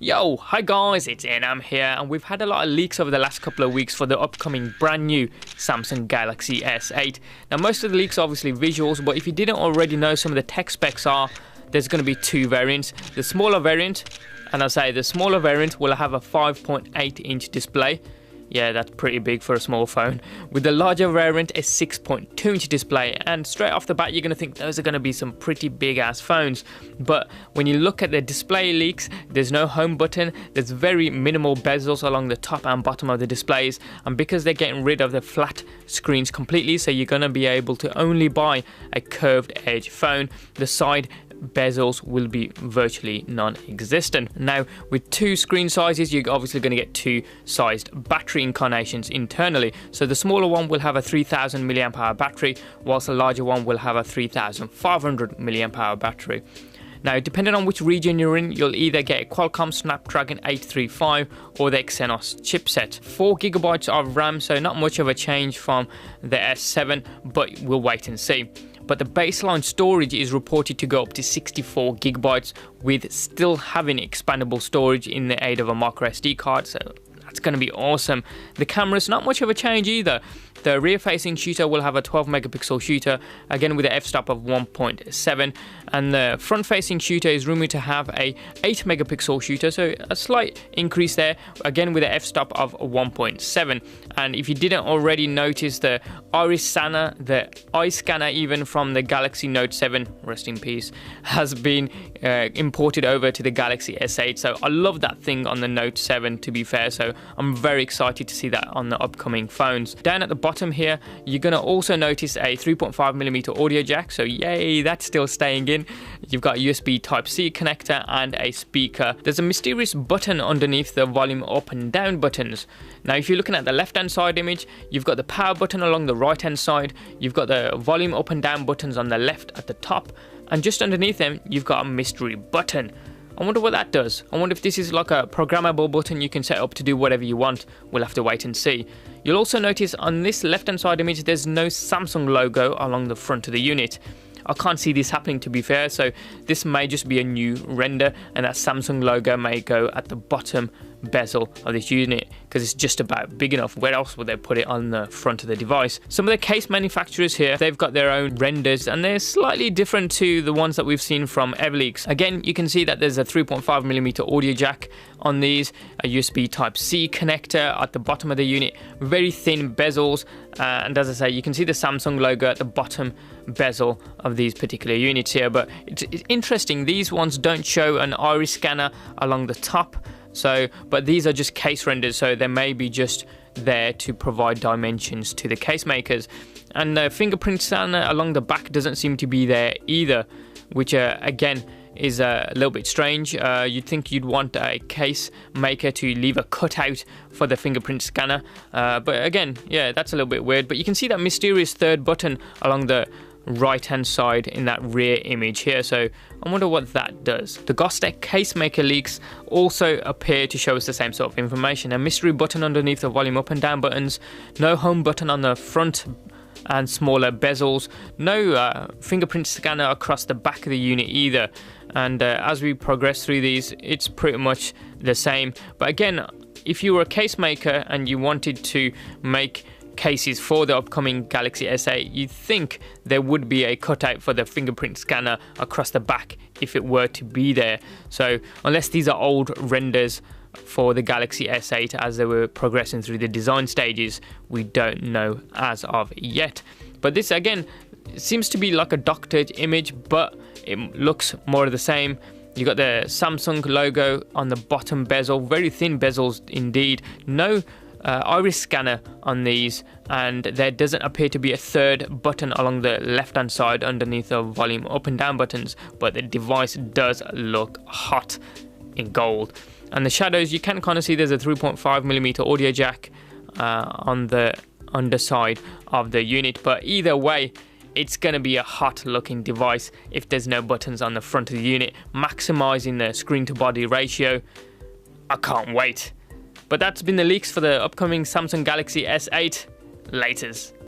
Yo, hi guys, it's Enam here, and we've had a lot of leaks over the last couple of weeks for the upcoming brand new Samsung Galaxy S8. Now most of the leaks are obviously visuals, but if you didn't already know, some of the tech specs are, there's going to be two variants. The smaller variant, and I say the smaller variant will have a 5.8-inch display. Yeah, that's pretty big for a small phone. With the larger variant, a 6.2-inch display, and straight off the bat you're going to think those are going to be some pretty big ass phones. But when you look at the display leaks, there's no home button, there's very minimal bezels along the top and bottom of the displays, and because they're getting rid of the flat screens completely, so you're going to be able to only buy a curved edge phone, the side bezels will be virtually non-existent. Now with two screen sizes, you're obviously going to get two sized battery incarnations internally. So the smaller one will have a 3000 mAh battery, whilst the larger one will have a 3500 mAh battery. Now, depending on which region you're in, you'll either get a Qualcomm Snapdragon 835 or the Exynos chipset. 4GB of RAM, so not much of a change from the S7, but we'll wait and see. But the baseline storage is reported to go up to 64GB, with still having expandable storage in the aid of a micro SD card, so that's going to be awesome. The camera's not much of a change either. The rear-facing shooter will have a 12-megapixel shooter, again with an f-stop of 1.7, and the front-facing shooter is rumoured to have a 8-megapixel shooter, so a slight increase there, again with an f-stop of 1.7. And if you didn't already notice, the iris scanner, the eye scanner even from the Galaxy Note 7, rest in peace, has been imported over to the Galaxy S8, so I love that thing on the Note 7, to be fair, so I'm very excited to see that on the upcoming phones. Down at the bottom here, you're going to also notice a 3.5mm audio jack, so yay, that's still staying in. You've got a USB Type-C connector and a speaker. There's a mysterious button underneath the volume up and down buttons. Now if you're looking at the left hand side image, you've got the power button along the right hand side, you've got the volume up and down buttons on the left at the top, and just underneath them you've got a mystery button. I wonder what that does. I wonder if this is like a programmable button you can set up to do whatever you want. We'll have to wait and see. You'll also notice on this left hand side image there's no Samsung logo along the front of the unit. I can't see this happening, to be fair, so this may just be a new render, and that Samsung logo may go at the bottom bezel of this unit because it's just about big enough. Where else would they put it on the front of the device? Some of the case manufacturers here, they've got their own renders, and they're slightly different to the ones that we've seen from Everleaks. Again, you can see that there's a 3.5mm audio jack on these, a USB Type-C connector at the bottom of the unit, very thin bezels, and as I say, you can see the Samsung logo at the bottom bezel of these particular units here. But it's interesting, these ones don't show an iris scanner along the top, but these are just case renders, so they may be just there to provide dimensions to the case makers. And the fingerprint scanner along the back doesn't seem to be there either, which again is a little bit strange. You'd think you'd want a case maker to leave a cutout for the fingerprint scanner, but again, yeah, that's a little bit weird. But you can see that mysterious third button along the right hand side in that rear image here, so I wonder what that does. The Gostec case maker leaks also appear to show us the same sort of information. A mystery button underneath the volume up and down buttons, no home button on the front and smaller bezels, no fingerprint scanner across the back of the unit either. And as we progress through these, it's pretty much the same. But again, if you were a case maker and you wanted to make cases for the upcoming Galaxy S8, you'd think there would be a cutout for the fingerprint scanner across the back if it were to be there. So unless these are old renders for the Galaxy S8 as they were progressing through the design stages, we don't know as of yet. But this again seems to be like a doctored image, but it looks more of the same. You got the Samsung logo on the bottom bezel, very thin bezels indeed, no iris scanner on these, and there doesn't appear to be a third button along the left hand side underneath the volume up and down buttons, but the device does look hot in gold. And the shadows, you can kind of see there's a 3.5mm audio jack on the underside of the unit, but either way it's going to be a hot looking device if there's no buttons on the front of the unit, maximizing the screen to body ratio. I can't wait. But that's been the leaks for the upcoming Samsung Galaxy S8. Laters.